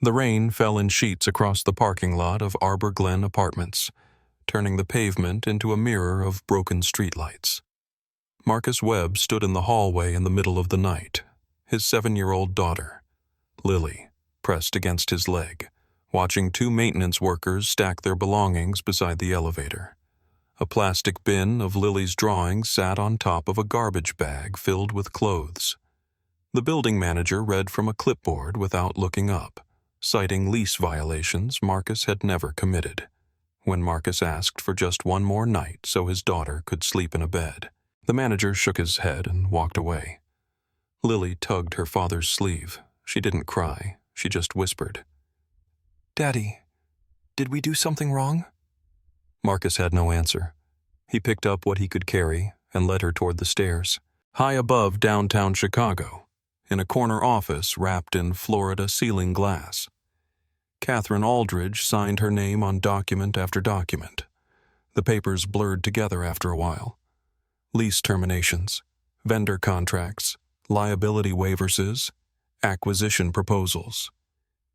The rain fell in sheets across the parking lot of Arbor Glen Apartments, turning the pavement into a mirror of broken streetlights. Marcus Webb stood in the hallway in the middle of the night, his 7-year-old daughter, Lily, pressed against his leg, watching 2 maintenance workers stack their belongings beside the elevator. A plastic bin of Lily's drawings sat on top of a garbage bag filled with clothes. The building manager read from a clipboard without looking up, citing lease violations Marcus had never committed. When Marcus asked for just one more night so his daughter could sleep in a bed, the manager shook his head and walked away. Lily tugged her father's sleeve. She didn't cry. She just whispered, "Daddy, did we do something wrong?" Marcus had no answer. He picked up what he could carry and led her toward the stairs. High above downtown Chicago, in a corner office wrapped in Florida ceiling glass, Katherine Aldridge signed her name on document after document. The papers blurred together after a while. Lease terminations, vendor contracts, liability waivers, acquisition proposals.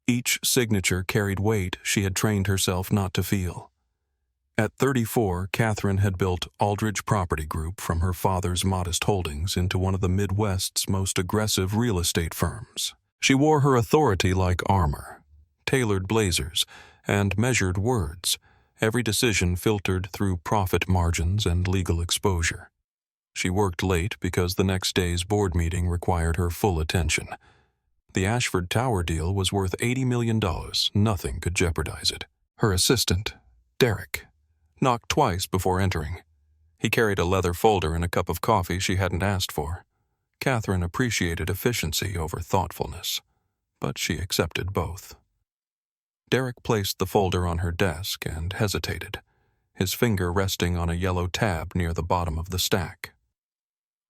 Each signature carried weight she had trained herself not to feel. At 34, Katherine had built Aldridge Property Group from her father's modest holdings into one of the Midwest's most aggressive real estate firms. She wore her authority like armor, tailored blazers, and measured words, every decision filtered through profit margins and legal exposure. She worked late because the next day's board meeting required her full attention. The Ashford Tower deal was worth $80 million. Nothing could jeopardize it. Her assistant, Derek, knocked twice before entering. He carried a leather folder and a cup of coffee she hadn't asked for. Katherine appreciated efficiency over thoughtfulness, but she accepted both. Derek placed the folder on her desk and hesitated, his finger resting on a yellow tab near the bottom of the stack.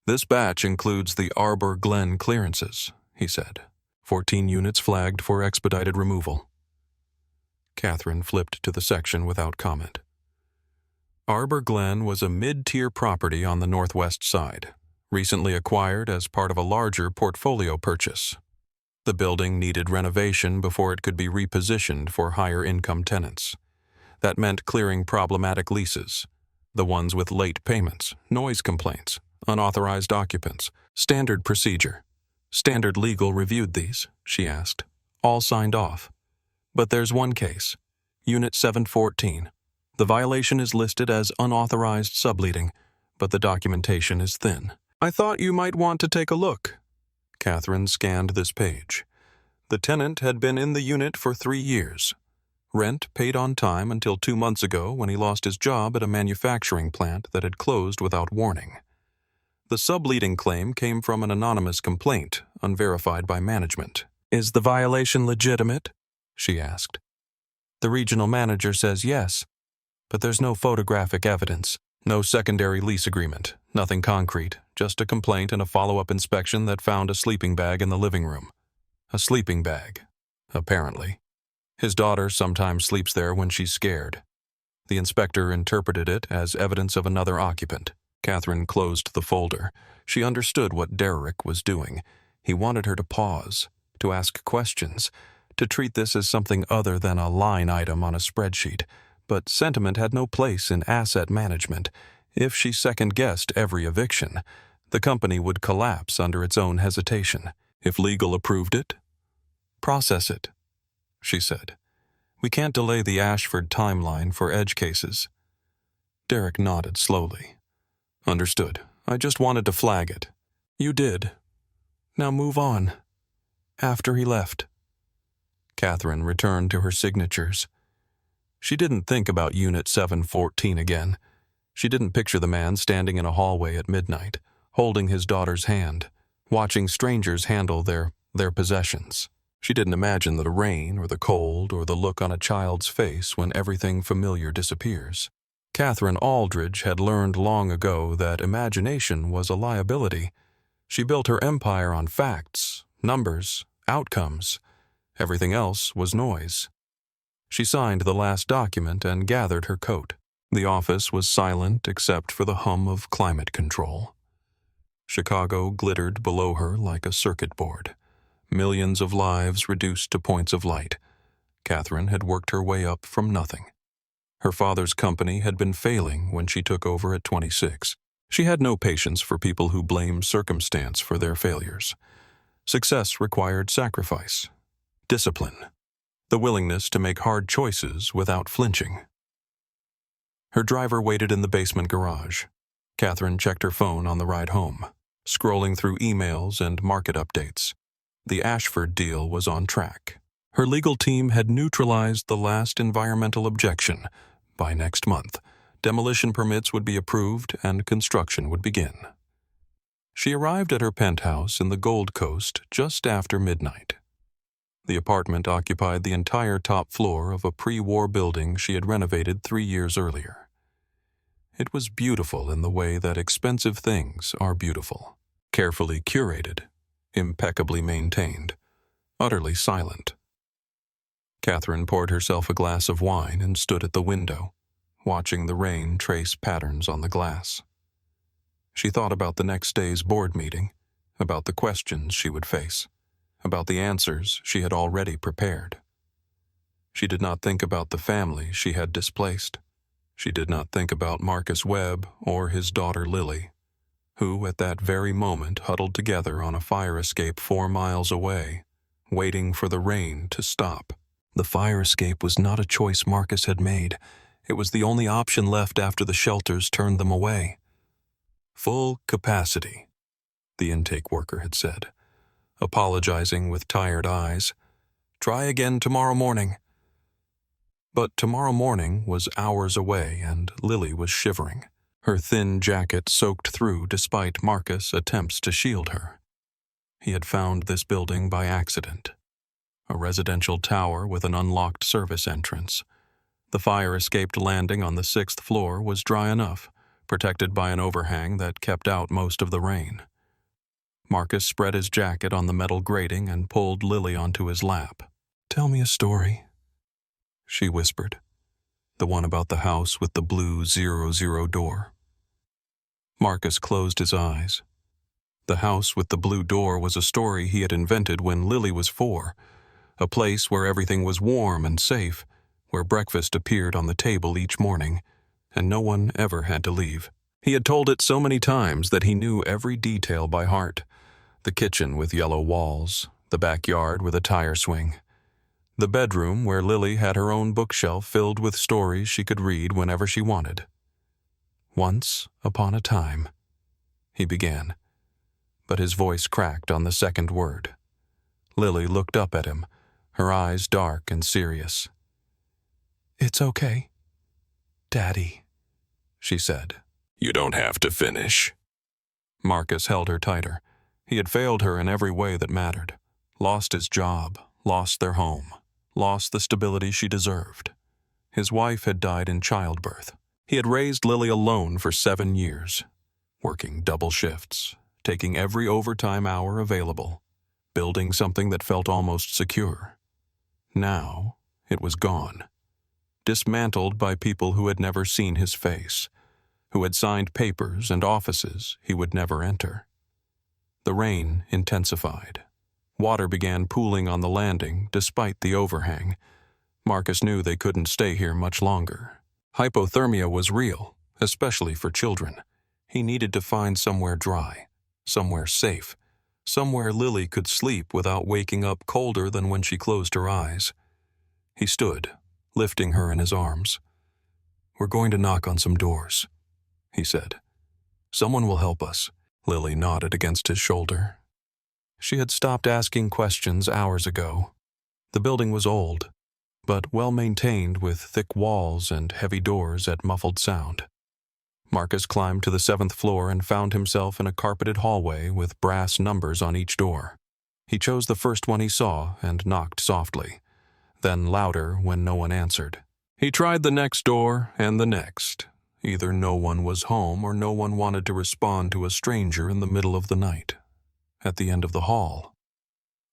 "This batch includes the Arbor Glen clearances," he said. 14 units flagged for expedited removal. Katherine flipped to the section without comment. Arbor Glen was a mid-tier property on the northwest side, recently acquired as part of a larger portfolio purchase. The building needed renovation before it could be repositioned for higher-income tenants. That meant clearing problematic leases, the ones with late payments, noise complaints, unauthorized occupants. Standard procedure. Standard Legal reviewed these, she asked. All signed off. But there's one case, Unit 714. The violation is listed as unauthorized subleasing, but the documentation is thin. "I thought you might want to take a look." Katherine scanned this page. The tenant had been in the unit for 3 years. Rent paid on time until 2 months ago when he lost his job at a manufacturing plant that had closed without warning. The subleasing claim came from an anonymous complaint, unverified by management. "Is the violation legitimate?" she asked. The regional manager says yes, but there's no photographic evidence, no secondary lease agreement, nothing concrete, just a complaint and a follow-up inspection that found a sleeping bag in the living room. A sleeping bag, apparently. His daughter sometimes sleeps there when she's scared. The inspector interpreted it as evidence of another occupant. Katherine closed the folder. She understood what Derek was doing. He wanted her to pause, to ask questions, to treat this as something other than a line item on a spreadsheet. But sentiment had no place in asset management. If she second-guessed every eviction, the company would collapse under its own hesitation. If legal approved it, process it, she said. "We can't delay the Ashford timeline for edge cases." Derek nodded slowly. "Understood. I just wanted to flag it." "You did. Now move on." After he left, Katherine returned to her signatures. She didn't think about Unit 714 again. She didn't picture the man standing in a hallway at midnight, holding his daughter's hand, watching strangers handle their possessions. She didn't imagine the rain or the cold or the look on a child's face when everything familiar disappears. Katherine Aldridge had learned long ago that imagination was a liability. She built her empire on facts, numbers, outcomes. Everything else was noise. She signed the last document and gathered her coat. The office was silent except for the hum of climate control. Chicago glittered below her like a circuit board. Millions of lives reduced to points of light. Katherine had worked her way up from nothing. Her father's company had been failing when she took over at 26. She had no patience for people who blame circumstance for their failures. Success required sacrifice, discipline, the willingness to make hard choices without flinching. Her driver waited in the basement garage. Katherine checked her phone on the ride home, scrolling through emails and market updates. The Ashford deal was on track. Her legal team had neutralized the last environmental objection. By next month, demolition permits would be approved and construction would begin. She arrived at her penthouse in the Gold Coast just after midnight. The apartment occupied the entire top floor of a pre-war building she had renovated 3 years earlier. It was beautiful in the way that expensive things are beautiful. Carefully curated, impeccably maintained, utterly silent. Katherine poured herself a glass of wine and stood at the window, watching the rain trace patterns on the glass. She thought about the next day's board meeting, about the questions she would face, about the answers she had already prepared. She did not think about the family she had displaced. She did not think about Marcus Webb or his daughter Lily, who at that very moment huddled together on a fire escape 4 miles away, waiting for the rain to stop. The fire escape was not a choice Marcus had made. It was the only option left after the shelters turned them away. Full capacity, the intake worker had said, apologizing with tired eyes. Try again tomorrow morning. But tomorrow morning was hours away and Lily was shivering, her thin jacket soaked through despite Marcus' attempts to shield her. He had found this building by accident. A residential tower with an unlocked service entrance. The fire-escaped landing on the 6th floor was dry enough, protected by an overhang that kept out most of the rain. Marcus spread his jacket on the metal grating and pulled Lily onto his lap. "Tell me a story," she whispered, the one about the house with the blue 00 door. Marcus closed his eyes. The house with the blue door was a story he had invented when Lily was 4, a place where everything was warm and safe, where breakfast appeared on the table each morning, and no one ever had to leave. He had told it so many times that he knew every detail by heart. The kitchen with yellow walls, the backyard with a tire swing, the bedroom where Lily had her own bookshelf filled with stories she could read whenever she wanted. "Once upon a time," he began, but his voice cracked on the second word. Lily looked up at him, her eyes dark and serious. "It's okay, Daddy," she said. "You don't have to finish." Marcus held her tighter. He had failed her in every way that mattered. Lost his job, lost their home, lost the stability she deserved. His wife had died in childbirth. He had raised Lily alone for 7 years, working double shifts, taking every overtime hour available, building something that felt almost secure. Now, it was gone. Dismantled by people who had never seen his face, who had signed papers and offices he would never enter. The rain intensified. Water began pooling on the landing despite the overhang. Marcus knew they couldn't stay here much longer. Hypothermia was real, especially for children. He needed to find somewhere dry, somewhere safe, somewhere Lily could sleep without waking up colder than when she closed her eyes. He stood, lifting her in his arms. "We're going to knock on some doors," he said. "Someone will help us." Lily nodded against his shoulder. She had stopped asking questions hours ago. The building was old, but well-maintained with thick walls and heavy doors at muffled sound. Marcus climbed to the 7th floor and found himself in a carpeted hallway with brass numbers on each door. He chose the first one he saw and knocked softly, then louder when no one answered. He tried the next door and the next. Either no one was home or no one wanted to respond to a stranger in the middle of the night. At the end of the hall,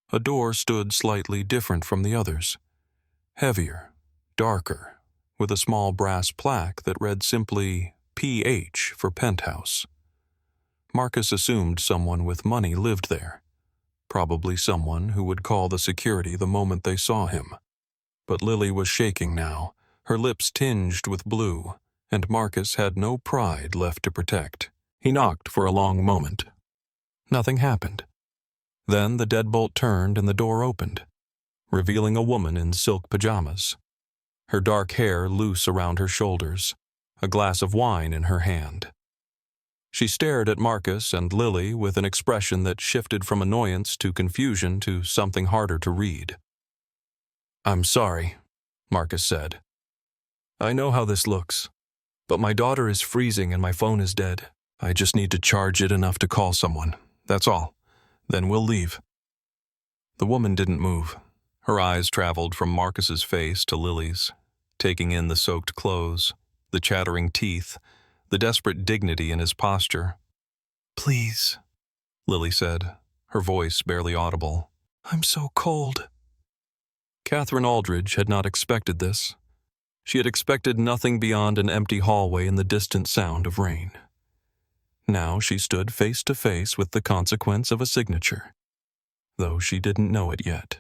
a door stood slightly different from the others. Heavier, darker, with a small brass plaque that read simply PH for penthouse. Marcus assumed someone with money lived there. probably someone who would call the security the moment they saw him. But Lily was shaking now, her lips tinged with blue, and Marcus had no pride left to protect. He knocked for a long moment. Nothing happened. Then the deadbolt turned and the door opened, revealing a woman in silk pajamas, her dark hair loose around her shoulders, a glass of wine in her hand. She stared at Marcus and Lily with an expression that shifted from annoyance to confusion to something harder to read. "I'm sorry," Marcus said. "I know how this looks, but my daughter is freezing and my phone is dead. I just need to charge it enough to call someone. That's all. Then we'll leave." The woman didn't move. Her eyes traveled from Marcus's face to Lily's, taking in the soaked clothes, the chattering teeth, the desperate dignity in his posture. "Please," Lily said, her voice barely audible. "I'm so cold." Katherine Aldridge had not expected this. She had expected nothing beyond an empty hallway and the distant sound of rain. Now she stood face to face with the consequence of a signature, though she didn't know it yet.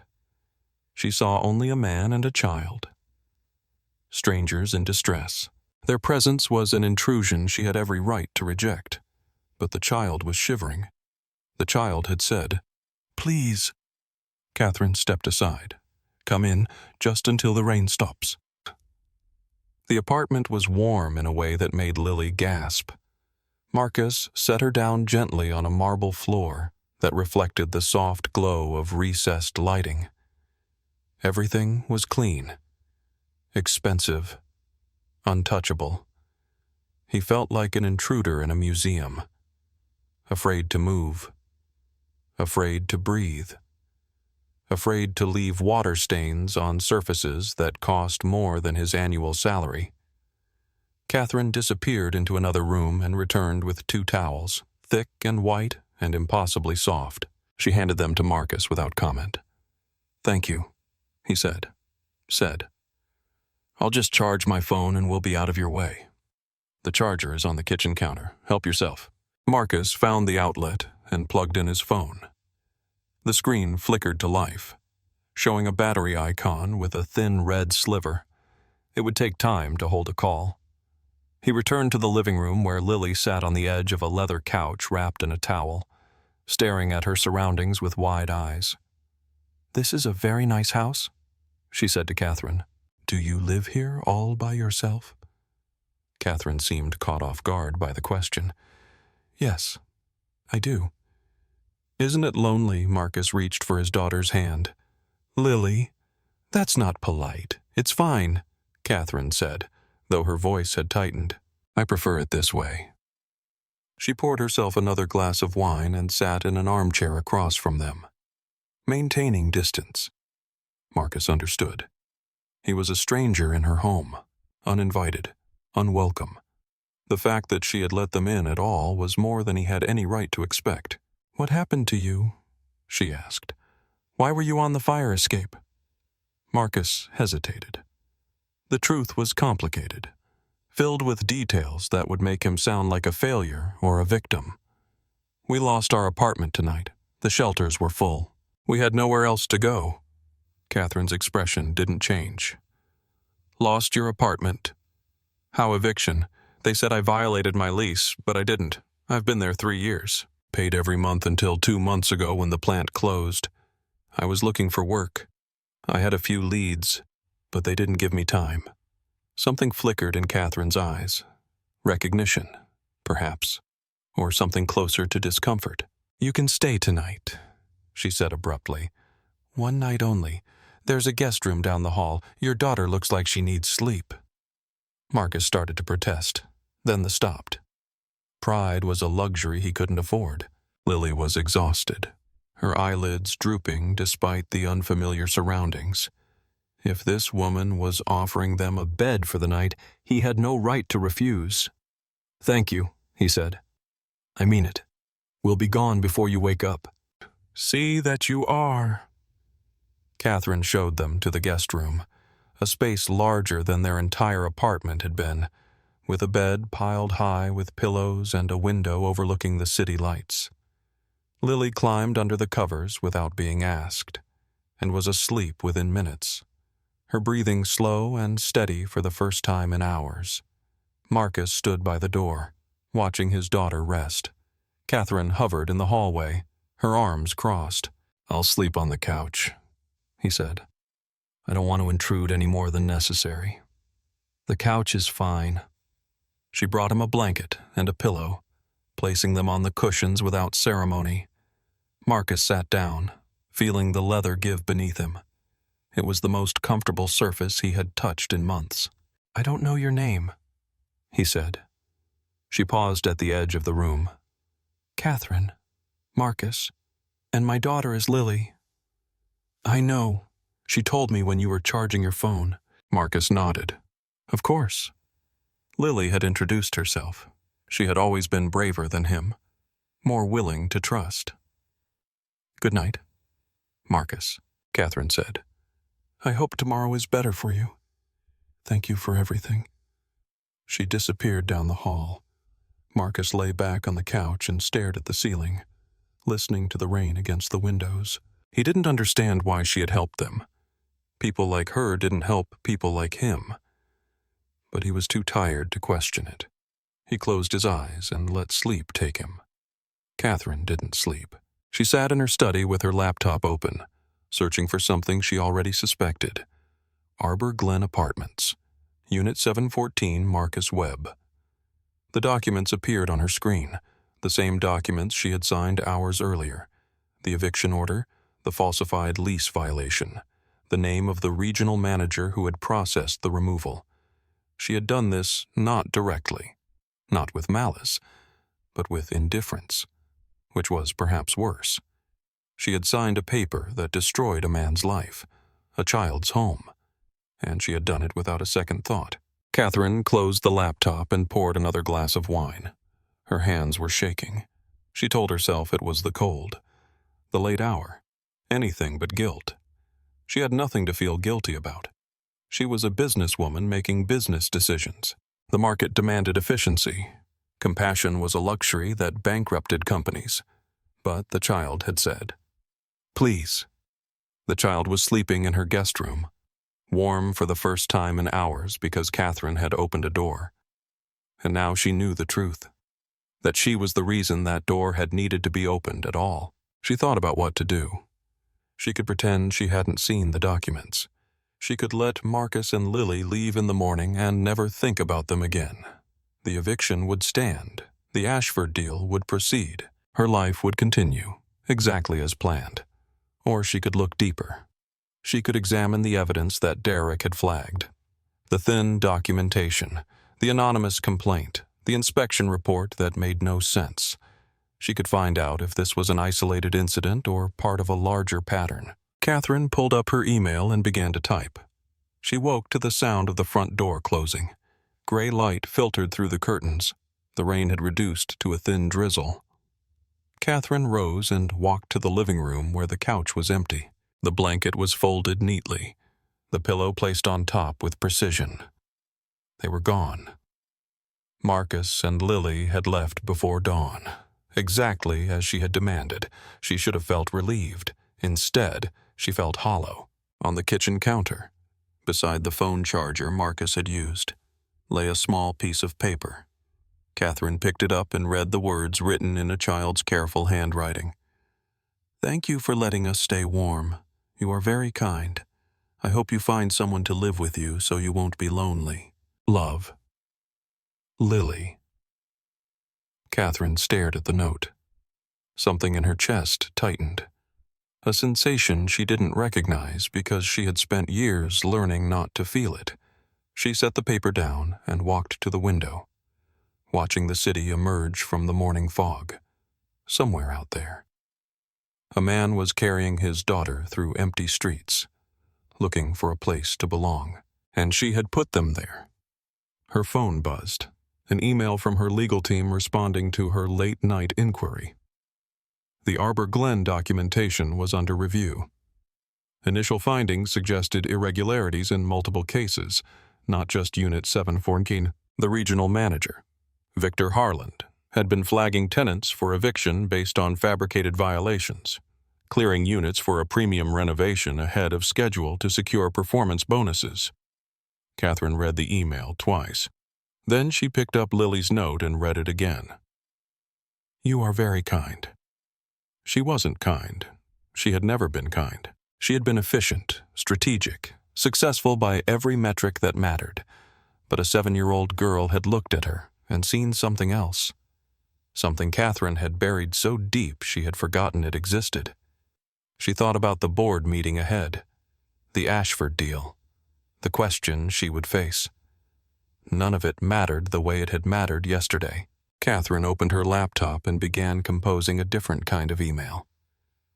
She saw only a man and a child. Strangers in distress. Their presence was an intrusion she had every right to reject, but the child was shivering. The child had said, "Please." Katherine stepped aside. "Come in, just until the rain stops." The apartment was warm in a way that made Lily gasp. Marcus set her down gently on a marble floor that reflected the soft glow of recessed lighting. Everything was clean, expensive, untouchable. He felt like an intruder in a museum, afraid to move, afraid to breathe, afraid to leave water stains on surfaces that cost more than his annual salary. Katherine disappeared into another room and returned with 2 towels, thick and white and impossibly soft. She handed them to Marcus without comment. "Thank you," he said. "I'll just charge my phone and we'll be out of your way. The charger is on the kitchen counter. Help yourself." Marcus found the outlet and plugged in his phone. The screen flickered to life, showing a battery icon with a thin red sliver. It would take time to hold a call. He returned to the living room where Lily sat on the edge of a leather couch wrapped in a towel, staring at her surroundings with wide eyes. "This is a very nice house," she said to Katherine. "Do you live here all by yourself?" Katherine seemed caught off guard by the question. "Yes, I do." "Isn't it lonely?" Marcus reached for his daughter's hand. "Lily, that's not polite. It's fine," Katherine said, though her voice had tightened. "I prefer it this way." She poured herself another glass of wine and sat in an armchair across from them, maintaining distance. Marcus understood. He was a stranger in her home, uninvited, unwelcome. The fact that she had let them in at all was more than he had any right to expect. "What happened to you?" she asked. "Why were you on the fire escape?" Marcus hesitated. The truth was complicated, filled with details that would make him sound like a failure or a victim. "We lost our apartment tonight. The shelters were full. We had nowhere else to go." Katherine's expression didn't change. "Lost your apartment? How eviction? They said I violated my lease, but I didn't. I've been there 3 years. Paid every month until 2 months ago when the plant closed. I was looking for work. I had a few leads, but they didn't give me time." Something flickered in Katherine's eyes. Recognition, perhaps, or something closer to discomfort. "You can stay tonight," she said abruptly. "One night only. There's a guest room down the hall. Your daughter looks like she needs sleep." Marcus started to protest, then stopped. Pride was a luxury he couldn't afford. Lily was exhausted, her eyelids drooping despite the unfamiliar surroundings. If this woman was offering them a bed for the night, he had no right to refuse. "Thank you," he said. "I mean it. We'll be gone before you wake up." "See that you are." Katherine showed them to the guest room, a space larger than their entire apartment had been, with a bed piled high with pillows and a window overlooking the city lights. Lily climbed under the covers without being asked, and was asleep within minutes, her breathing slow and steady for the first time in hours. Marcus stood by the door, watching his daughter rest. Katherine hovered in the hallway, her arms crossed. "I'll sleep on the couch," he said. "I don't want to intrude any more than necessary. The couch is fine." She brought him a blanket and a pillow, placing them on the cushions without ceremony. Marcus sat down, feeling the leather give beneath him. It was the most comfortable surface he had touched in months. "I don't know your name," he said. She paused at the edge of the room. "Katherine, Marcus, and my daughter is Lily." "I know. She told me when you were charging your phone." Marcus nodded. "Of course." Lily had introduced herself. She had always been braver than him, more willing to trust. "Good night, Marcus," Katherine said. "I hope tomorrow is better for you. Thank you for everything." She disappeared down the hall. Marcus lay back on the couch and stared at the ceiling, listening to the rain against the windows. He didn't understand why she had helped them. People like her didn't help people like him. But he was too tired to question it. He closed his eyes and let sleep take him. Katherine didn't sleep. She sat in her study with her laptop open, searching for something she already suspected. Arbor Glen Apartments, Unit 714, Marcus Webb. The documents appeared on her screen, the same documents she had signed hours earlier. The eviction order, the falsified lease violation, the name of the regional manager who had processed the removal. She had done this not directly, not with malice, but with indifference, which was perhaps worse. She had signed a paper that destroyed a man's life, a child's home, and she had done it without a second thought. Katherine closed the laptop and poured another glass of wine. Her hands were shaking. She told herself it was the cold, the late hour, anything but guilt. She had nothing to feel guilty about. She was a businesswoman making business decisions. The market demanded efficiency. Compassion was a luxury that bankrupted companies. But the child had said, "Please." The child was sleeping in her guest room, warm for the first time in hours because Katherine had opened a door. And now she knew the truth, that she was the reason that door had needed to be opened at all. She thought about what to do. She could pretend she hadn't seen the documents. She could let Marcus and Lily leave in the morning and never think about them again. The eviction would stand. The Ashford deal would proceed. Her life would continue, exactly as planned. Or she could look deeper. She could examine the evidence that Derek had flagged. The thin documentation, the anonymous complaint, the inspection report that made no sense. She could find out if this was an isolated incident or part of a larger pattern. Katherine pulled up her email and began to type. She woke to the sound of the front door closing. Gray light filtered through the curtains. The rain had reduced to a thin drizzle. Katherine rose and walked to the living room where the couch was empty. The blanket was folded neatly, the pillow placed on top with precision. They were gone. Marcus and Lily had left before dawn, exactly as she had demanded. She should have felt relieved. Instead, she felt hollow. On the kitchen counter, beside the phone charger Marcus had used, lay a small piece of paper. Katherine picked it up and read the words written in a child's careful handwriting. "Thank you for letting us stay warm. You are very kind. I hope you find someone to live with you so you won't be lonely. Love. Lily." Katherine stared at the note. Something in her chest tightened. A sensation she didn't recognize because she had spent years learning not to feel it. She set the paper down and walked to the window, watching the city emerge from the morning fog. Somewhere out there, a man was carrying his daughter through empty streets, looking for a place to belong. And she had put them there. Her phone buzzed, an email from her legal team responding to her late-night inquiry. The Arbor Glen documentation was under review. Initial findings suggested irregularities in multiple cases, not just Unit 714. The regional manager, Victor Harland, had been flagging tenants for eviction based on fabricated violations, clearing units for a premium renovation ahead of schedule to secure performance bonuses. Katherine read the email twice. Then she picked up Lily's note and read it again. "You are very kind." She wasn't kind. She had never been kind. She had been efficient, strategic, successful by every metric that mattered. But a 7-year-old girl had looked at her and seen something else. Something Katherine had buried so deep she had forgotten it existed. She thought about the board meeting ahead, the Ashford deal, the question she would face. None of it mattered the way it had mattered yesterday. Katherine opened her laptop and began composing a different kind of email,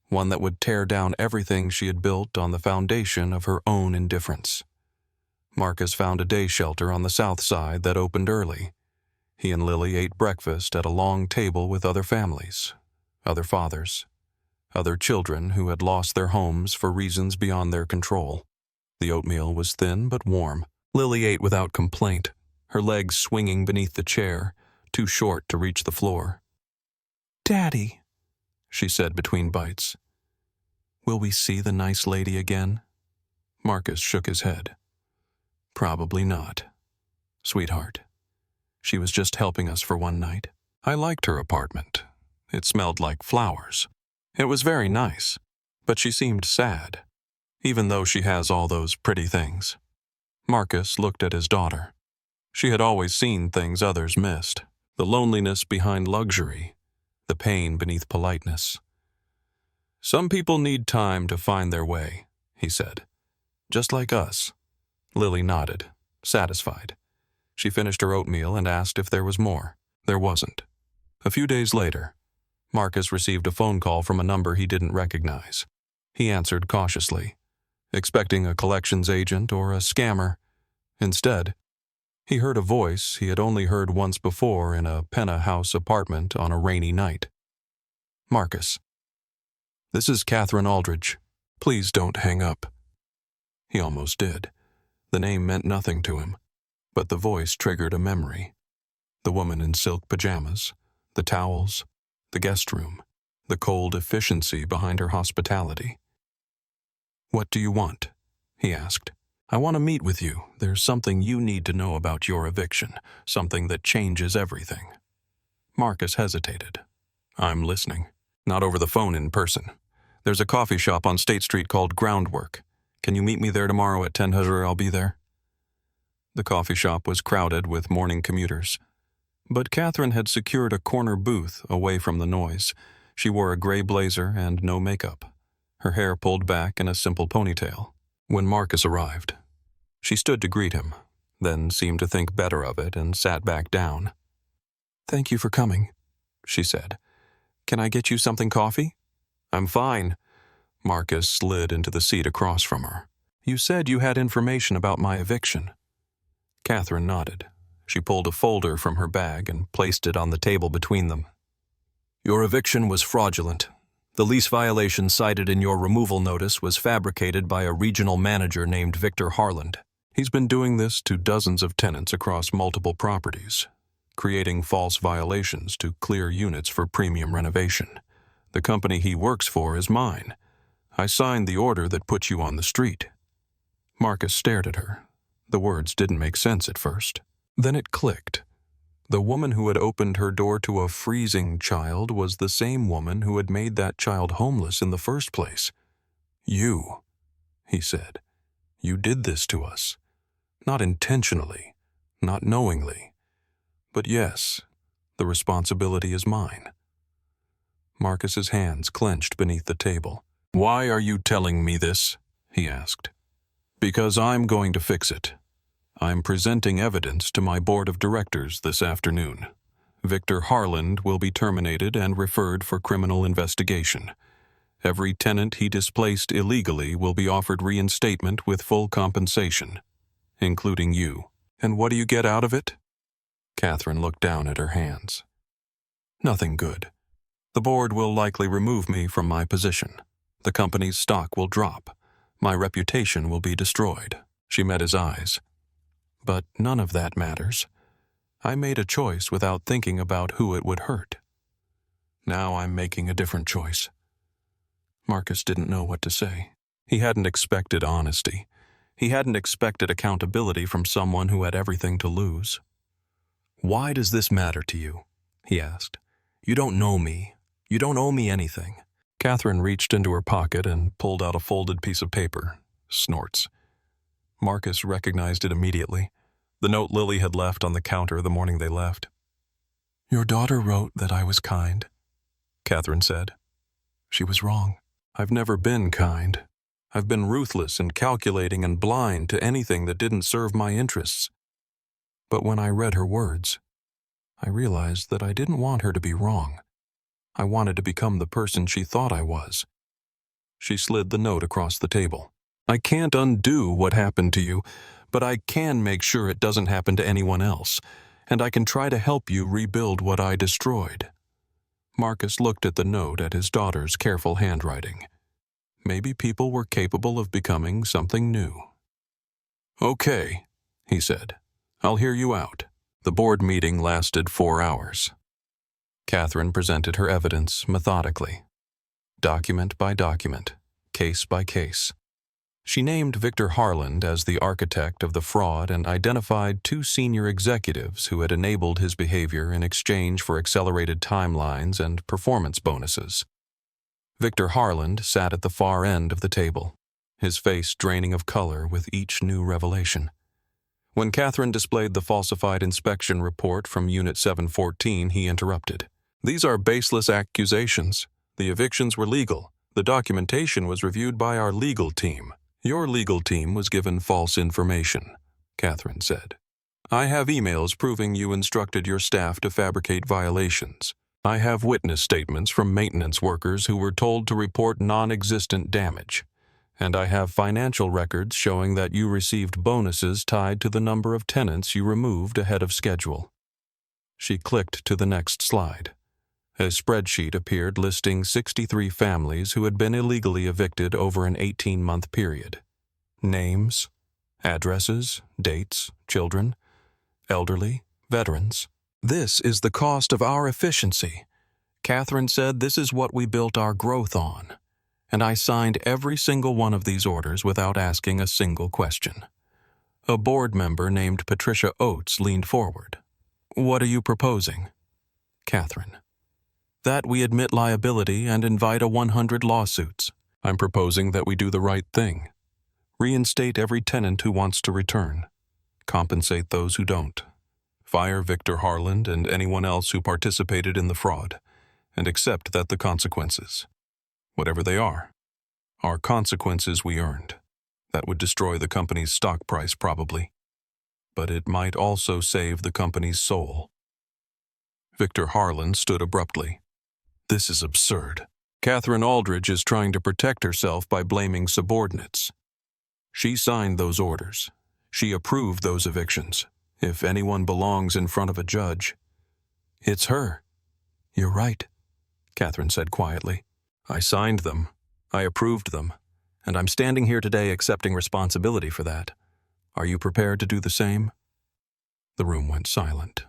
one that would tear down everything she had built on the foundation of her own indifference. Marcus found a day shelter on the south side that opened early. He and Lily ate breakfast at a long table with other families, other fathers, other children who had lost their homes for reasons beyond their control. The oatmeal was thin but warm. Lily ate without complaint, her legs swinging beneath the chair, too short to reach the floor. "Daddy," she said between bites. "Will we see the nice lady again?" Marcus shook his head. "Probably not. Sweetheart, she was just helping us for one night. I liked her apartment. It smelled like flowers. It was very nice, but she seemed sad, even though she has all those pretty things." Marcus looked at his daughter. She had always seen things others missed, the loneliness behind luxury, the pain beneath politeness. "Some people need time to find their way," he said. "Just like us." Lily nodded, satisfied. She finished her oatmeal and asked if there was more. There wasn't. A few days later, Marcus received a phone call from a number he didn't recognize. He answered cautiously, expecting a collections agent or a scammer. Instead, he heard a voice he had only heard once before in a penthouse apartment on a rainy night. "Marcus, this is Katherine Aldridge. Please don't hang up." He almost did. The name meant nothing to him, but the voice triggered a memory. The woman in silk pajamas, the towels, the guest room, the cold efficiency behind her hospitality. "What do you want?" he asked. "I want to meet with you. There's something you need to know about your eviction, something that changes everything." Marcus hesitated. "I'm listening. Not over the phone, in person. There's a coffee shop on State Street called Groundwork. Can you meet me there tomorrow at 10? I'll be there." The coffee shop was crowded with morning commuters, but Katherine had secured a corner booth away from the noise. She wore a gray blazer and no makeup, her hair pulled back in a simple ponytail. When Marcus arrived, she stood to greet him, then seemed to think better of it and sat back down. "Thank you for coming," she said. "Can I get you something coffee?" "I'm fine." Marcus slid into the seat across from her. "You said you had information about my eviction." Katherine nodded. She pulled a folder from her bag and placed it on the table between them. "Your eviction was fraudulent. The lease violation cited in your removal notice was fabricated by a regional manager named Victor Harland. He's been doing this to dozens of tenants across multiple properties, creating false violations to clear units for premium renovation. The company he works for is mine. I signed the order that put you on the street." Marcus stared at her. The words didn't make sense at first. Then it clicked. The woman who had opened her door to a freezing child was the same woman who had made that child homeless in the first place. "You," he said, "you did this to us. Not intentionally, not knowingly. But yes, the responsibility is mine." Marcus's hands clenched beneath the table. "Why are you telling me this?" he asked. "Because I'm going to fix it. I'm presenting evidence to my board of directors this afternoon. Victor Harland will be terminated and referred for criminal investigation. Every tenant he displaced illegally will be offered reinstatement with full compensation, including you." "And what do you get out of it?" Katherine looked down at her hands. "Nothing good. The board will likely remove me from my position. The company's stock will drop. My reputation will be destroyed." She met his eyes. "But none of that matters. I made a choice without thinking about who it would hurt. Now I'm making a different choice." Marcus didn't know what to say. He hadn't expected honesty. He hadn't expected accountability from someone who had everything to lose. "Why does this matter to you?" he asked. "You don't know me. You don't owe me anything." Katherine reached into her pocket and pulled out a folded piece of paper. Snorts. Marcus recognized it immediately. The note Lily had left on the counter the morning they left. "Your daughter wrote that I was kind," Katherine said. "She was wrong. I've never been kind. I've been ruthless and calculating and blind to anything that didn't serve my interests. But when I read her words, I realized that I didn't want her to be wrong. I wanted to become the person she thought I was." She slid the note across the table. "I can't undo what happened to you, but I can make sure it doesn't happen to anyone else, and I can try to help you rebuild what I destroyed." Marcus looked at the note at his daughter's careful handwriting. Maybe people were capable of becoming something new. "Okay," he said. "I'll hear you out." The board meeting lasted 4 hours. Katherine presented her evidence methodically, document by document, case by case. She named Victor Harland as the architect of the fraud and identified 2 senior executives who had enabled his behavior in exchange for accelerated timelines and performance bonuses. Victor Harland sat at the far end of the table, his face draining of color with each new revelation. When Katherine displayed the falsified inspection report from Unit 714, he interrupted. "These are baseless accusations. The evictions were legal. The documentation was reviewed by our legal team. Your legal team was given false information," Katherine said. "I have emails proving you instructed your staff to fabricate violations. I have witness statements from maintenance workers who were told to report non-existent damage. And I have financial records showing that you received bonuses tied to the number of tenants you removed ahead of schedule." She clicked to the next slide. A spreadsheet appeared listing 63 families who had been illegally evicted over an 18-month period. Names, addresses, dates, children, elderly, veterans. "This is the cost of our efficiency." Katherine said, "This is what we built our growth on." And I signed every single one of these orders without asking a single question. A board member named Patricia Oates leaned forward. "What are you proposing?" Katherine. "That we admit liability and invite 100 lawsuits. I'm proposing that we do the right thing. Reinstate every tenant who wants to return. Compensate those who don't. Fire Victor Harland and anyone else who participated in the fraud, and accept that the consequences, whatever they are consequences we earned. That would destroy the company's stock price probably, but it might also save the company's soul." Victor Harland stood abruptly. "This is absurd. Katherine Aldridge is trying to protect herself by blaming subordinates. She signed those orders. She approved those evictions. If anyone belongs in front of a judge, it's her." "You're right," Katherine said quietly. "I signed them. I approved them. And I'm standing here today accepting responsibility for that. Are you prepared to do the same?" The room went silent.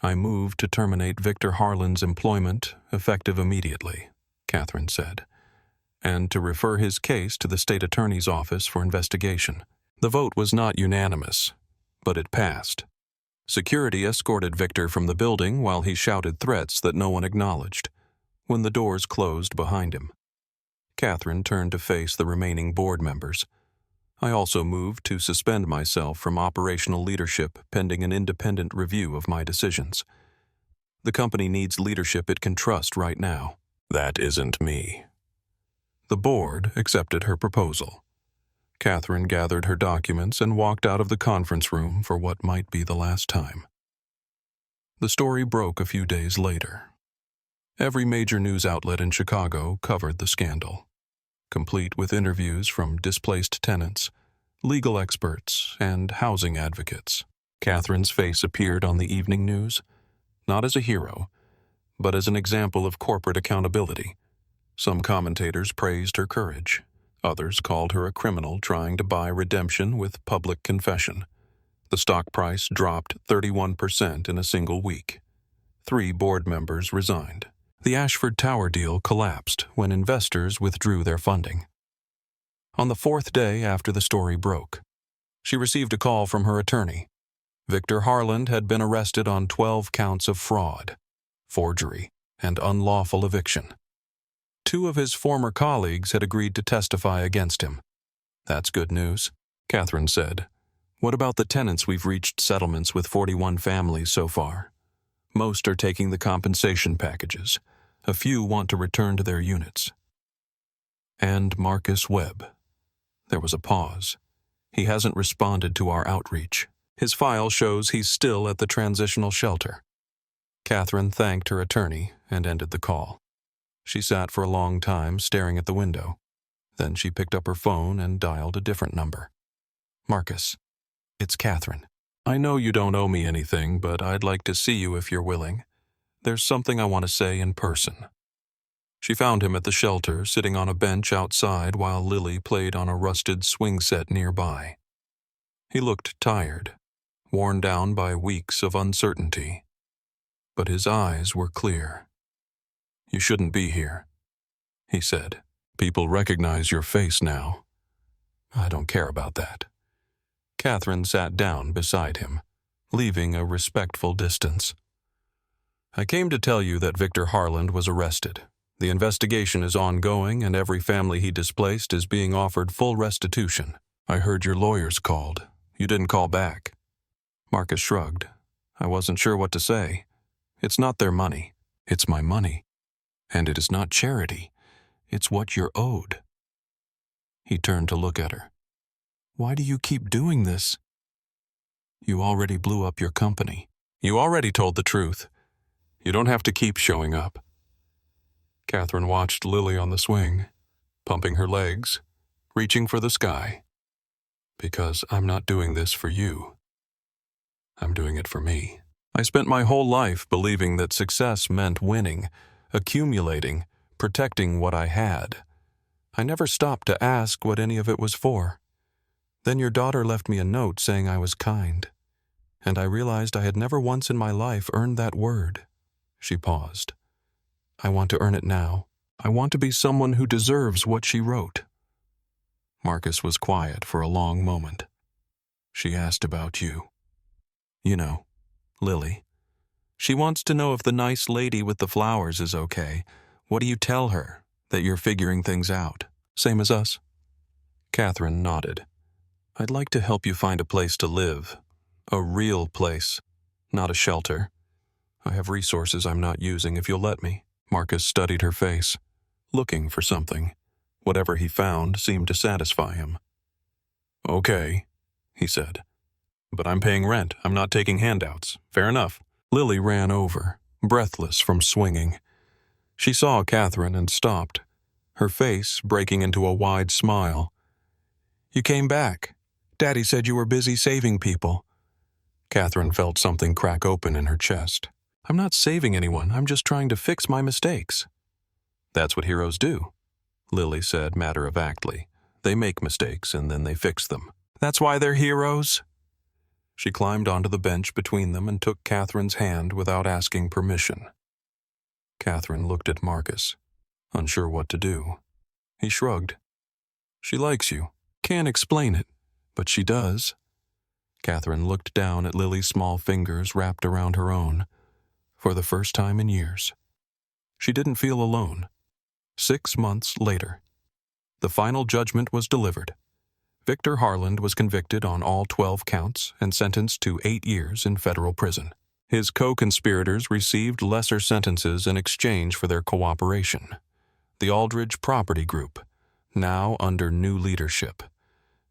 "I moved to terminate Victor Harland's employment, effective immediately," Katherine said, "and to refer his case to the state attorney's office for investigation." The vote was not unanimous, but it passed. Security escorted Victor from the building while he shouted threats that no one acknowledged. When the doors closed behind him, Katherine turned to face the remaining board members. "I also moved to suspend myself from operational leadership pending an independent review of my decisions. The company needs leadership it can trust right now." "That isn't me." The board accepted her proposal. Katherine gathered her documents and walked out of the conference room for what might be the last time. The story broke a few days later. Every major news outlet in Chicago covered the scandal, complete with interviews from displaced tenants, legal experts, and housing advocates. Katherine's face appeared on the evening news, not as a hero, but as an example of corporate accountability. Some commentators praised her courage. Others called her a criminal trying to buy redemption with public confession. The stock price dropped 31% in a single week. 3 board members resigned. The Ashford Tower deal collapsed when investors withdrew their funding. On the 4th day after the story broke, she received a call from her attorney. Victor Harland had been arrested on 12 counts of fraud, forgery, and unlawful eviction. 2 of his former colleagues had agreed to testify against him. "That's good news," Katherine said. "What about the tenants? We've reached settlements with 41 families so far. Most are taking the compensation packages. A few want to return to their units." "And Marcus Webb." There was a pause. "He hasn't responded to our outreach. His file shows he's still at the transitional shelter." Katherine thanked her attorney and ended the call. She sat for a long time staring at the window. Then she picked up her phone and dialed a different number. "Marcus, it's Katherine. I know you don't owe me anything, but I'd like to see you if you're willing. There's something I want to say in person." She found him at the shelter, sitting on a bench outside while Lily played on a rusted swing set nearby. He looked tired, worn down by weeks of uncertainty. But his eyes were clear. "You shouldn't be here," he said. "People recognize your face now." "I don't care about that." Katherine sat down beside him, leaving a respectful distance. "I came to tell you that Victor Harland was arrested. The investigation is ongoing, and every family he displaced is being offered full restitution. I heard your lawyers called. You didn't call back." Marcus shrugged. "I wasn't sure what to say. It's not their money. It's my money. And it is not charity. It's what you're owed." He turned to look at her. "Why do you keep doing this?" "You already blew up your company. You already told the truth. You don't have to keep showing up." Katherine watched Lily on the swing, pumping her legs, reaching for the sky. "Because I'm not doing this for you. I'm doing it for me. I spent my whole life believing that success meant winning, accumulating, protecting what I had. I never stopped to ask what any of it was for. Then your daughter left me a note saying I was kind, and I realized I had never once in my life earned that word." She paused. "I want to earn it now. I want to be someone who deserves what she wrote." Marcus was quiet for a long moment. "She asked about you. You know, Lily. She wants to know if the nice lady with the flowers is okay. What do you tell her? That you're figuring things out, same as us?" Katherine nodded. "I'd like to help you find a place to live. A real place, not a shelter. I have resources I'm not using if you'll let me." Marcus studied her face, looking for something. Whatever he found seemed to satisfy him. "Okay," he said. "But I'm paying rent. I'm not taking handouts. Fair enough." Lily ran over, breathless from swinging. She saw Katherine and stopped, her face breaking into a wide smile. "You came back. Daddy said you were busy saving people." Katherine felt something crack open in her chest. "I'm not saving anyone. I'm just trying to fix my mistakes." "That's what heroes do," Lily said matter-of-factly. "They make mistakes and then they fix them." "That's why they're heroes?" She climbed onto the bench between them and took Katherine's hand without asking permission. Katherine looked at Marcus, unsure what to do. He shrugged. "She likes you. Can't explain it, but she does." Katherine looked down at Lily's small fingers wrapped around her own. For the first time in years, she didn't feel alone. 6 months later, the final judgment was delivered. Victor Harland was convicted on all 12 counts and sentenced to 8 years in federal prison. His co-conspirators received lesser sentences in exchange for their cooperation. The Aldridge Property Group, now under new leadership,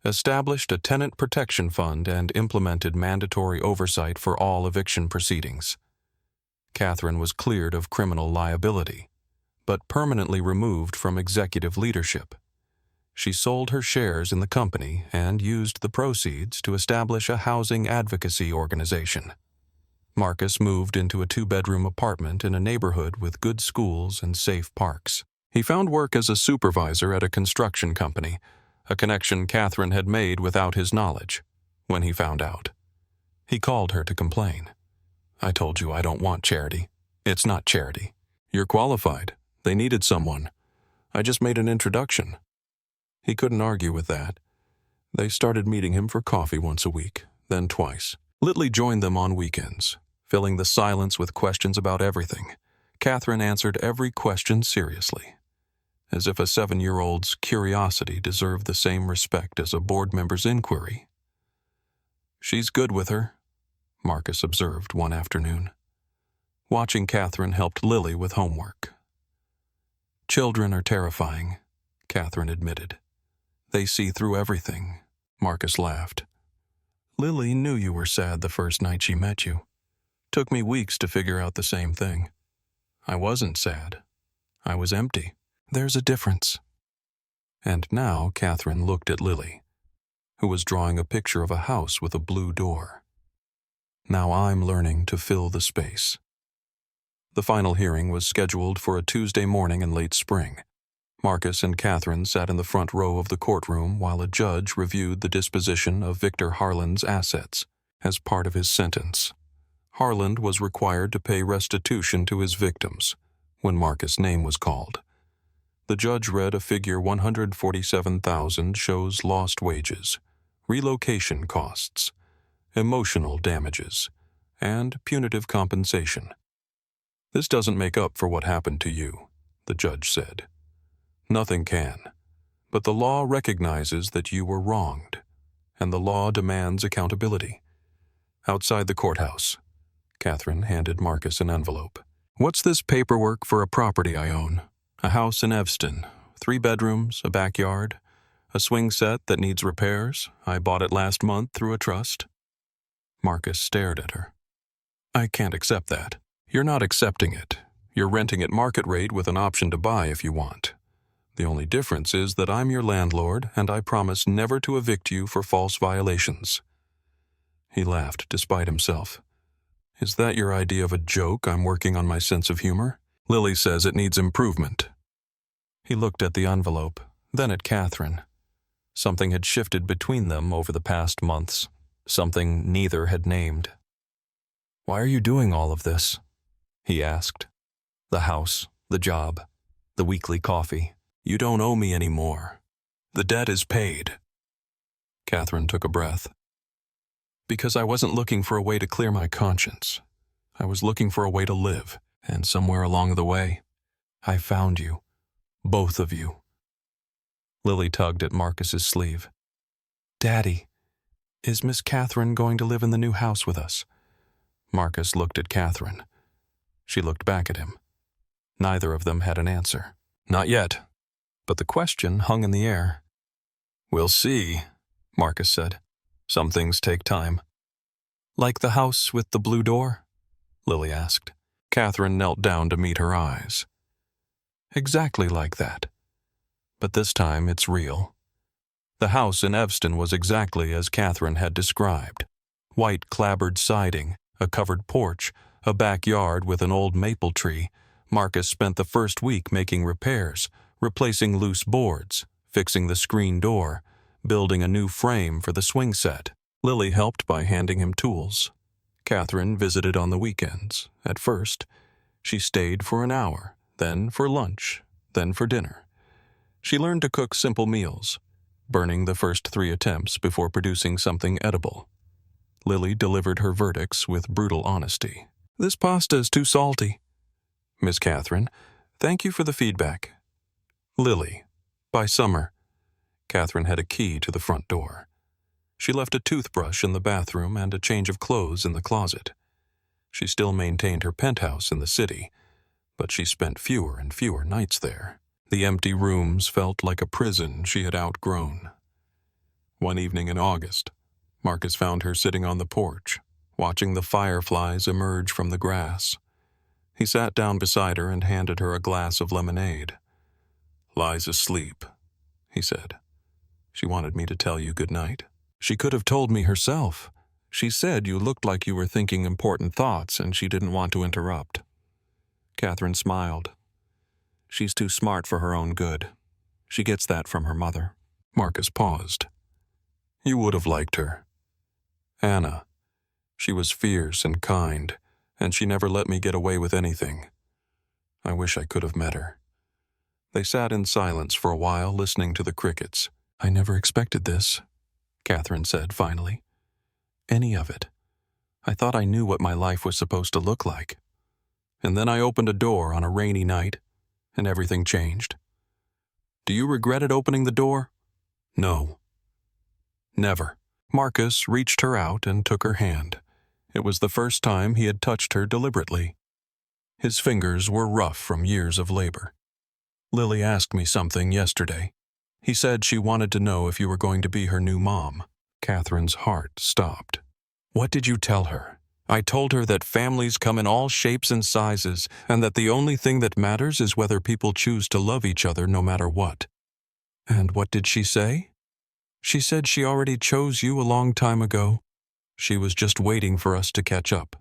established a tenant protection fund and implemented mandatory oversight for all eviction proceedings. Katherine was cleared of criminal liability, but permanently removed from executive leadership. She sold her shares in the company and used the proceeds to establish a housing advocacy organization. Marcus moved into a 2-bedroom apartment in a neighborhood with good schools and safe parks. He found work as a supervisor at a construction company, a connection Katherine had made without his knowledge, when he found out. He called her to complain. "I told you I don't want charity. It's not charity. You're qualified. They needed someone. I just made an introduction." He couldn't argue with that. They started meeting him for coffee once a week, then twice. Lily joined them on weekends, filling the silence with questions about everything. Katherine answered every question seriously, as if a 7-year-old's curiosity deserved the same respect as a board member's inquiry. "She's good with her," Marcus observed one afternoon. Watching Katherine helped Lily with homework. "Children are terrifying," Katherine admitted. "They see through everything," Marcus laughed. "Lily knew you were sad the first night she met you. Took me weeks to figure out the same thing. I wasn't sad. I was empty. There's a difference." And now Katherine looked at Lily, who was drawing a picture of a house with a blue door. "Now I'm learning to fill the space." The final hearing was scheduled for a Tuesday morning in late spring. Marcus and Katherine sat in the front row of the courtroom while a judge reviewed the disposition of Victor Harland's assets as part of his sentence. Harland was required to pay restitution to his victims when Marcus' name was called. The judge read a figure 147,000 shows lost wages, relocation costs, emotional damages, and punitive compensation. "This doesn't make up for what happened to you," the judge said. "Nothing can. But the law recognizes that you were wronged, and the law demands accountability." Outside the courthouse, Katherine handed Marcus an envelope. "What's this paperwork for a property I own? A house in Evston, 3 bedrooms, a backyard, a swing set that needs repairs. I bought it last month through a trust." Marcus stared at her. "I can't accept that." "You're not accepting it. You're renting at market rate with an option to buy if you want. The only difference is that I'm your landlord, and I promise never to evict you for false violations." He laughed despite himself. "Is that your idea of a joke? I'm working on my sense of humor? Lily says it needs improvement." He looked at the envelope, then at Katherine. Something had shifted between them over the past months, something neither had named. "Why are you doing all of this?" he asked. "The house, the job, the weekly coffee. You don't owe me any more. The debt is paid." Katherine took a breath. "Because I wasn't looking for a way to clear my conscience. I was looking for a way to live, and somewhere along the way, I found you. Both of you." Lily tugged at Marcus's sleeve. "Daddy, is Miss Katherine going to live in the new house with us?" Marcus looked at Katherine. She looked back at him. Neither of them had an answer. "Not yet." But the question hung in the air. "We'll see," Marcus said. "Some things take time." "Like the house with the blue door?" Lily asked. Katherine knelt down to meet her eyes. "Exactly like that. But this time it's real." The house in Evston was exactly as Katherine had described. White clapboard siding, a covered porch, a backyard with an old maple tree. Marcus spent the first week making repairs, replacing loose boards, fixing the screen door, building a new frame for the swing set. Lily helped by handing him tools. Katherine visited on the weekends. At first, she stayed for an hour, then for lunch, then for dinner. She learned to cook simple meals, burning the first 3 attempts before producing something edible. Lily delivered her verdicts with brutal honesty. "This pasta is too salty." "Miss Katherine, thank you for the feedback." Lily, by summer. Katherine had a key to the front door. She left a toothbrush in the bathroom and a change of clothes in the closet. She still maintained her penthouse in the city, but she spent fewer and fewer nights there. The empty rooms felt like a prison she had outgrown. One evening in August, Marcus found her sitting on the porch, watching the fireflies emerge from the grass. He sat down beside her and handed her a glass of lemonade. "Lies asleep," he said. "She wanted me to tell you good night." "She could have told me herself. She said you looked like you were thinking important thoughts and she didn't want to interrupt." Katherine smiled. "She's too smart for her own good. She gets that from her mother." Marcus paused. "You would have liked her. Anna. She was fierce and kind, and she never let me get away with anything. I wish I could have met her. They sat in silence for a while, listening to the crickets. I never expected this, Katherine said finally. Any of it. I thought I knew what my life was supposed to look like. And then I opened a door on a rainy night, and everything changed. Do you regret it opening the door? No. Never. Marcus reached her out and took her hand. It was the first time he had touched her deliberately. His fingers were rough from years of labor. Lily asked me something yesterday. He said she wanted to know if you were going to be her new mom. Katherine's heart stopped. What did you tell her? I told her that families come in all shapes and sizes, and that the only thing that matters is whether people choose to love each other no matter what. And what did she say? She said she already chose you a long time ago. She was just waiting for us to catch up.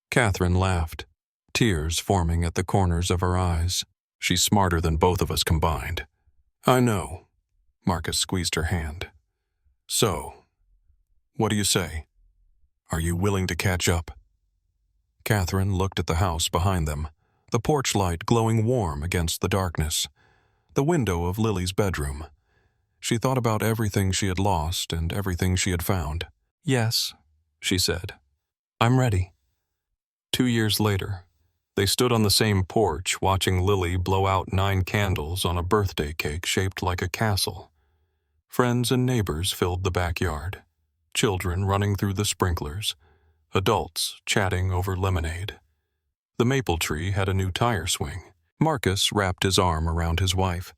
Katherine laughed, tears forming at the corners of her eyes. She's smarter than both of us combined. I know. Marcus squeezed her hand. So, what do you say? Are you willing to catch up? Katherine looked at the house behind them, the porch light glowing warm against the darkness, the window of Lily's bedroom. She thought about everything she had lost and everything she had found. Yes, she said. I'm ready. 2 years later, they stood on the same porch watching Lily blow out 9 candles on a birthday cake shaped like a castle. Friends and neighbors filled the backyard, children running through the sprinklers, adults chatting over lemonade. The maple tree had a new tire swing. Marcus wrapped his arm around his wife.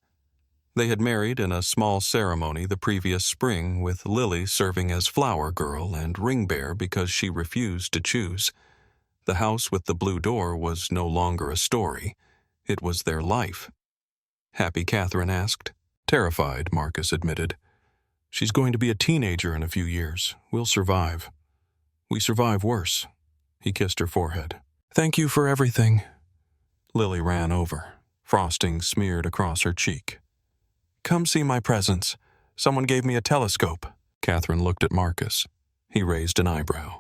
They had married in a small ceremony the previous spring, with Lily serving as flower girl and ring bearer because she refused to choose. The house with the blue door was no longer a story. It was their life. Happy, Katherine asked. Terrified, Marcus admitted. She's going to be a teenager in a few years. We'll survive. We survive worse. He kissed her forehead. Thank you for everything. Lily ran over, frosting smeared across her cheek. Come see my presents. Someone gave me a telescope. Katherine looked at Marcus. He raised an eyebrow.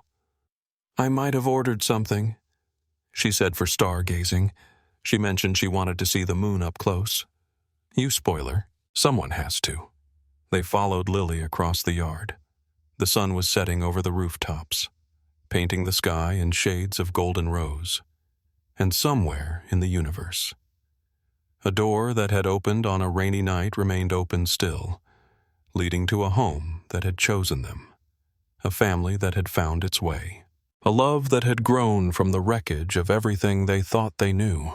I might have ordered something, she said for stargazing. She mentioned she wanted to see the moon up close. You spoiler. Someone has to. They followed Lily across the yard. The sun was setting over the rooftops, painting the sky in shades of golden rose. And somewhere in the universe, a door that had opened on a rainy night remained open still, leading to a home that had chosen them, a family that had found its way, a love that had grown from the wreckage of everything they thought they knew.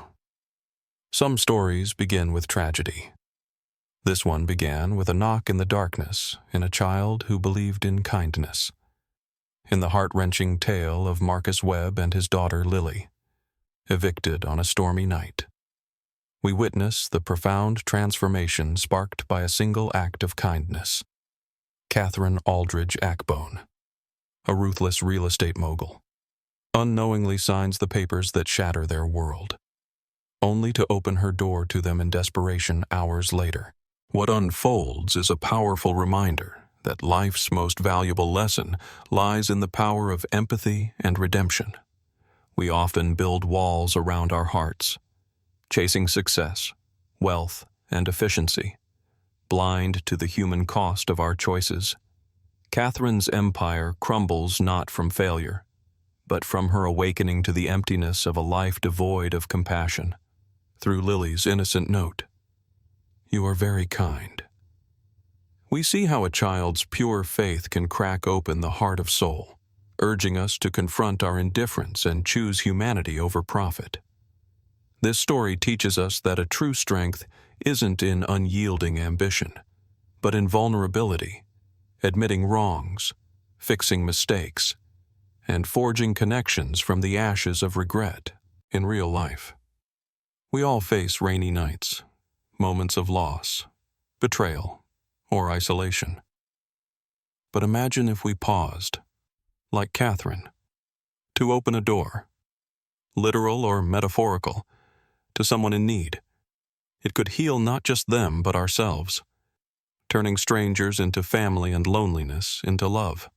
Some stories begin with tragedy. This one began with a knock in the darkness in a child who believed in kindness. In the heart-wrenching tale of Marcus Webb and his daughter Lily, evicted on a stormy night, we witness the profound transformation sparked by a single act of kindness. Katherine Aldridge Ackbone, a ruthless real estate mogul, unknowingly signs the papers that shatter their world, only to open her door to them in desperation hours later. What unfolds is a powerful reminder that life's most valuable lesson lies in the power of empathy and redemption. We often build walls around our hearts, chasing success, wealth, and efficiency, blind to the human cost of our choices. Katherine's empire crumbles not from failure, but from her awakening to the emptiness of a life devoid of compassion. Through Lily's innocent note, "You are very kind." We see how a child's pure faith can crack open the heart of soul, urging us to confront our indifference and choose humanity over profit. This story teaches us that a true strength isn't in unyielding ambition, but in vulnerability, admitting wrongs, fixing mistakes, and forging connections from the ashes of regret in real life. We all face rainy nights, moments of loss, betrayal, or isolation. But imagine if we paused, like Katherine, to open a door, literal or metaphorical, to someone in need. It could heal not just them but ourselves, turning strangers into family and loneliness into love.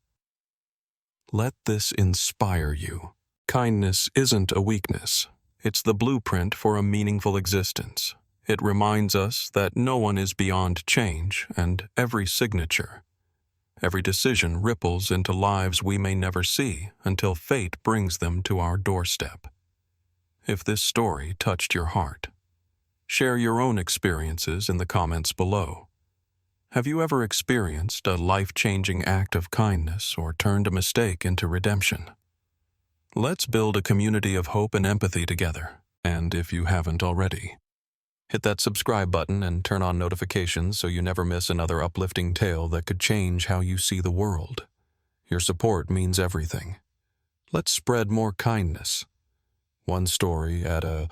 Let this inspire you. Kindness isn't a weakness. It's the blueprint for a meaningful existence. It reminds us that no one is beyond change, and every signature, every decision ripples into lives we may never see until fate brings them to our doorstep. If this story touched your heart, share your own experiences in the comments below. Have you ever experienced a life-changing act of kindness or turned a mistake into redemption? Let's build a community of hope and empathy together, and if you haven't already, hit that subscribe button and turn on notifications so you never miss another uplifting tale that could change how you see the world. Your support means everything. Let's spread more kindness, one story at a